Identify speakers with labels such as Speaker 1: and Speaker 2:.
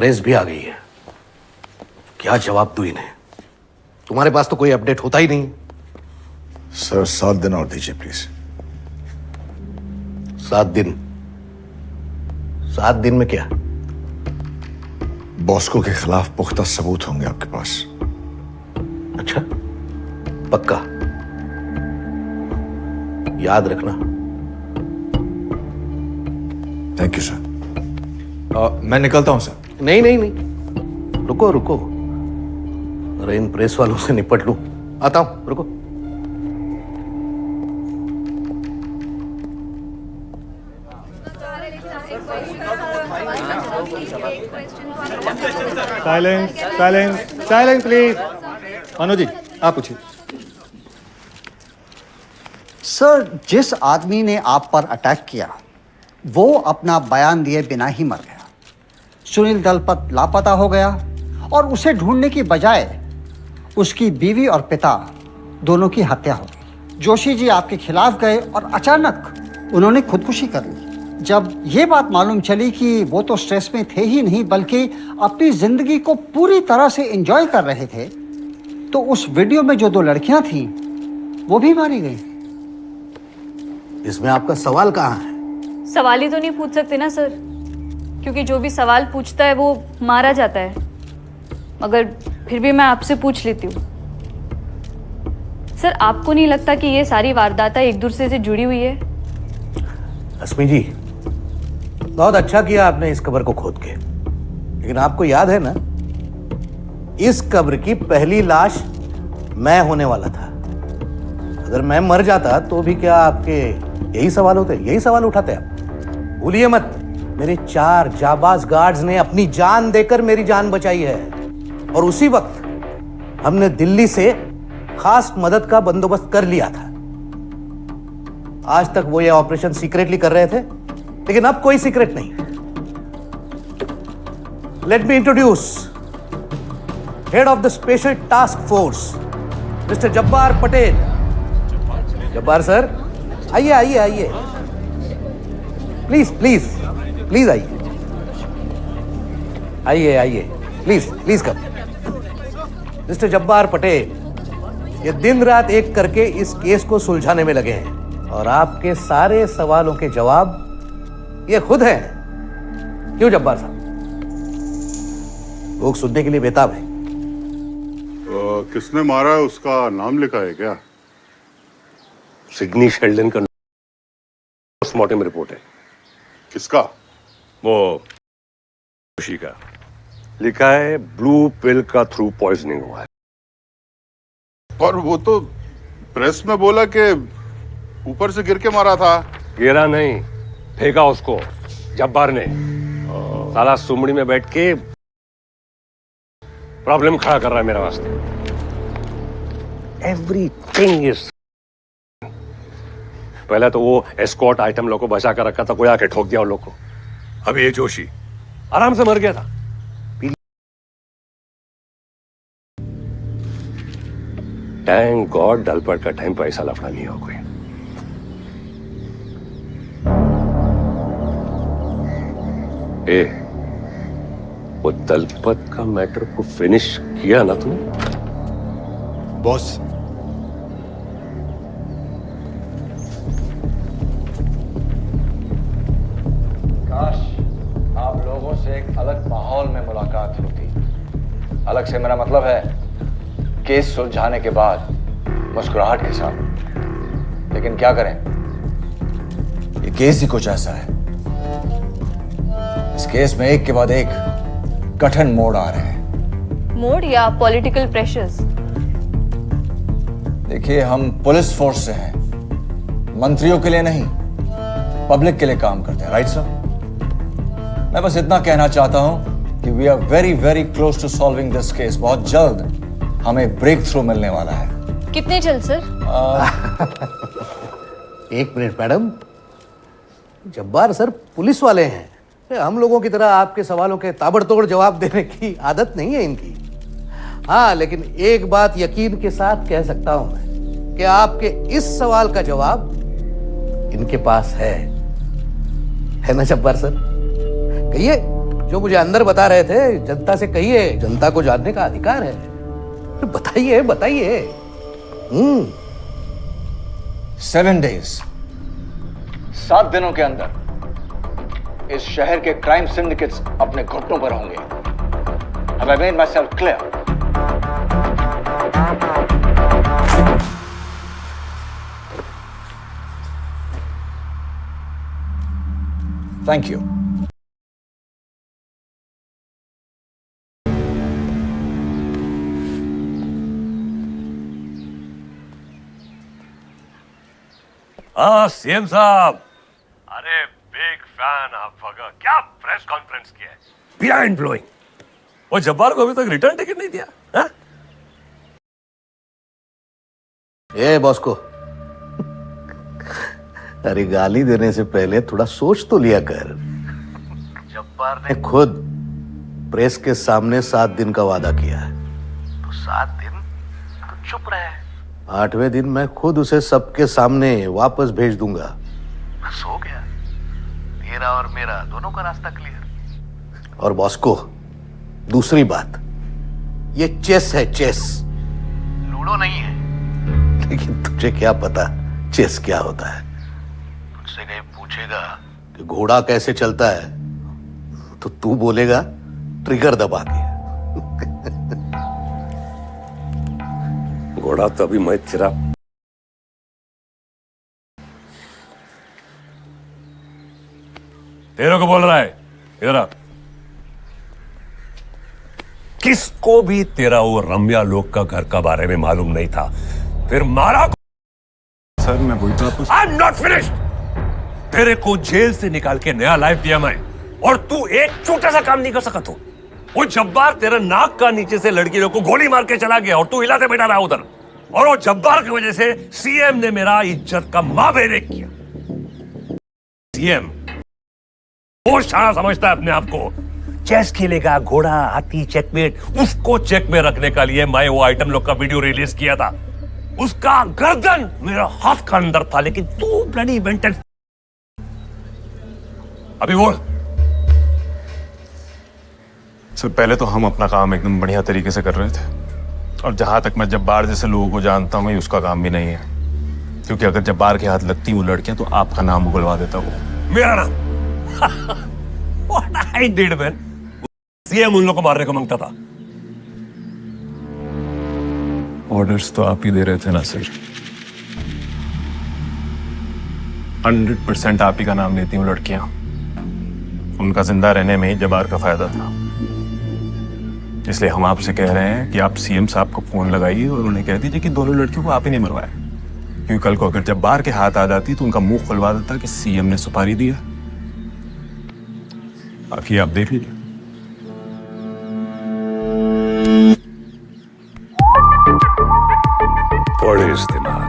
Speaker 1: Press भी आ गई है। क्या जवाब दूं इन्हें? तुम्हारे पास तो कोई अपडेट होता ही नहीं।
Speaker 2: सर 7 दिन और दीजिए प्लीज।
Speaker 1: 7 दिन? 7 दिन में क्या?
Speaker 2: बॉस्को के खिलाफ पुख्ता सबूत होंगे आपके पास।
Speaker 1: अच्छा, पक्का? याद रखना।
Speaker 2: Thank you sir.
Speaker 3: मैं निकलता हूं सर।
Speaker 1: नहीं नहीं नहीं, रुको रुको, अरे इन प्रेस वालों से निपट लूं। आता हूं, रुको।
Speaker 4: Silence silence silence please. Manoj ji आप पूछिए।
Speaker 5: सर, जिस आदमी ने आप पर अटैक किया वो अपना बयान दिए बिना ही मर गया। सुनील दलपत लापता हो गया और उसे ढूंढने की बजाय उसकी बीवी और पिता दोनों की हत्या हो गई। जोशी जी आपके खिलाफ गए और अचानक उन्होंने खुदकुशी कर ली। जब ये बात मालूम चली कि वो तो स्ट्रेस में थे ही नहीं बल्कि अपनी जिंदगी को पूरी तरह से एंजॉय कर रहे थे, तो उस वीडियो में जो 2 लड़कियां थीं वो भी मारी गई।
Speaker 1: इसमें आपका सवाल कहाँ है?
Speaker 6: सवाल ही तो नहीं पूछ सकते ना सर, क्योंकि जो भी सवाल पूछता है वो मारा जाता है। मगर फिर भी मैं आपसे पूछ लेती हूँ सर, आपको नहीं लगता कि ये सारी वारदातें एक दूसरे से जुड़ी हुई है?
Speaker 1: अस्मी जी, बहुत अच्छा किया आपने इस कब्र को खोद के, लेकिन आपको याद है ना, इस कब्र की पहली लाश मैं होने वाला था। अगर मैं मर जाता तो भी क्या आपके यही सवाल होते, यही सवाल उठाते आप? भूलिए मत, मेरे 4 जाबाज गार्ड्स ने अपनी जान देकर मेरी जान बचाई है, और उसी वक्त हमने दिल्ली से खास मदद का बंदोबस्त कर लिया था। आज तक वो ये ऑपरेशन सीक्रेटली कर रहे थे, लेकिन अब कोई सीक्रेट नहीं। Let me introduce head of the special task force, mister Jabbar Patel. Jabbar sir, आइए आइए आइए, प्लीज प्लीज प्लीज आइए आइए आइए, please please come. Mister Jabbar Patel ये दिन रात एक करके इस केस को सुलझाने में लगे हैं, और आपके सारे सवालों के जवाब ये खुद हैं। क्यों जब्बार साहब? लोग सुनने के लिए बेताब है।
Speaker 7: किसने मारा है उसका नाम लिखा है क्या?
Speaker 8: सिडनी शेल्डन का पोस्टमार्टम रिपोर्ट है।
Speaker 7: किसका?
Speaker 8: वो जोशी का। लिखा है ब्लू पिल का थ्रू पॉइजनिंग हुआ है।
Speaker 7: पर वो तो प्रेस में बोला कि ऊपर से गिर के मारा था।
Speaker 8: गिरा नहीं, फेंका उसको जब्बार ने। साला सुमड़ी में बैठ के प्रॉब्लम खड़ा कर रहा है मेरे वास्ते। एवरीथिंग इज, पहले तो वो एस्कॉर्ट आइटम लोग को बचा कर रखा था, कोई आके ठोक दिया उन लोग को। अभी ये जोशी आराम से मर गया था। थैंक गॉड दलपत का टाइम पैसा लफड़ा नहीं हो कोई। ए, वो दलपत का मैटर को फिनिश किया ना तूने?
Speaker 3: बॉस,
Speaker 9: काश आप लोगों से एक अलग माहौल में मुलाकात होती। अलग से मेरा मतलब है केस सुलझाने के बाद मुस्कुराहट के साथ। लेकिन क्या करें,
Speaker 3: ये केस ही कुछ ऐसा है। इस केस में एक के बाद एक कठिन मोड़ आ रहे हैं।
Speaker 6: मोड या पॉलिटिकल प्रेशर्स?
Speaker 3: देखिए, हम पुलिस फोर्स से हैं, मंत्रियों के लिए नहीं, पब्लिक के लिए काम करते हैं। Right sir? मैं बस इतना कहना चाहता हूं कि we are very very close to solving this case. बहुत जल्द हमें ब्रेक थ्रू मिलने वाला है।
Speaker 6: कितने जल्द सर?
Speaker 1: एक minute madam, Jabbar sir police वाले हैं, हम लोगों की तरह आपके सवालों के ताबड़तोड़ जवाब देने की आदत नहीं है इनकी। हाँ, लेकिन एक बात यकीन के साथ कह सकता हूं मैं कि आपके इस सवाल का जवाब इनके पास है ना जब्बार सर? कहिए जो मुझे अंदर बता रहे थे जनता से कहिए, जनता को जानने का अधिकार है। बताइए बताइए।
Speaker 9: 7 days, 7 दिनों के अंदर इस शहर के क्राइम सिंडिकेट्स अपने घुटनों पर होंगे। Have I made myself clear? Thank you.
Speaker 8: हाँ सीएम साहब, अरे बिग फैन आपका। क्या प्रेस कॉन्फ्रेंस किया है, बिहाइंड ब्लोइंग। वो जब्बार को अभी तक रिटर्न टिकट नहीं दिया। हाँ?
Speaker 1: ए बॉस को अरे गाली देने से पहले थोड़ा सोच तो लिया कर। जब्बार ने खुद प्रेस के सामने 7 दिन का वादा किया है, तो 7 दिन तो चुप रहे। 8वें दिन मैं खुद उसे सबके सामने वापस भेज दूंगा। बस हो गया, तेरा और मेरा दोनों का रास्ता क्लियर। और बॉस को दूसरी बात, ये चेस है, चेस, लूडो नहीं है। लेकिन तुझे क्या पता चेस क्या होता है? तुझसे कहीं पूछेगा कि घोड़ा कैसे चलता है, तो तू बोलेगा ट्रिगर दबा के।
Speaker 8: घोड़ा तो अभी मैं तेरा तेरे को बोल रहा है। इधर आ। किसको भी तेरा वो रम्या लोग का घर का बारे में मालूम नहीं था, फिर मारा।
Speaker 2: सर मैं वही तो आपको
Speaker 8: आई एम नॉट फिनिश्ड। तेरे को जेल से निकाल के नया लाइफ दिया मैं, और तू एक छोटा सा काम नहीं कर सका। तू वो जब्बार तेरे नाक का नीचे से लड़की लोग को गोली मार के चला गया, और तू हिलाते बैठा रहा उधर। और वो जब्बार की वजह से सीएम ने मेरा इज्जत का मावेरे किया। सीएम वो शाना समझता है अपने आप को। चेस खेलेगा, घोड़ा, हाथी, चेकमेट, उसको चेक में रखने के लिए मैं वो आइटम लोग का वीडियो रिलीज किया था। उसका गर्दन मेरा हाथ का अंदर था, लेकिन तू ब्लडी मेंटल। अभी बोल।
Speaker 10: सर पहले तो हम अपना काम एकदम बढ़िया तरीके से कर रहे थे, और जहां तक मैं जब्बार जैसे लोगों को जानता हूं, उसका काम भी नहीं है। क्योंकि अगर जब्बार के हाथ लगती वो लड़कियां तो आपका नाम उगलवा देता वो।
Speaker 8: मेरा नाम What I did, man? CM उन लोग को मारने को मांगता था।
Speaker 10: ऑर्डर्स तो आप ही दे रहे थे ना सर। 100% आप ही का नाम लेती हूँ लड़कियां। उनका जिंदा रहने में ही जब्बार का फायदा था। इसलिए हम आपसे कह रहे हैं कि आप सीएम साहब को फोन लगाइए और उन्हें कह दीजिए कि दोनों लड़कियों को आप ही नहीं मरवाया। क्योंकि कल को अगर जब्बार के हाथ आ जाती तो उनका मुंह खुलवा देता कि सीएम ने सुपारी दिया। बाकी आप देख लीजिए।
Speaker 8: बड़े इस्तेमाल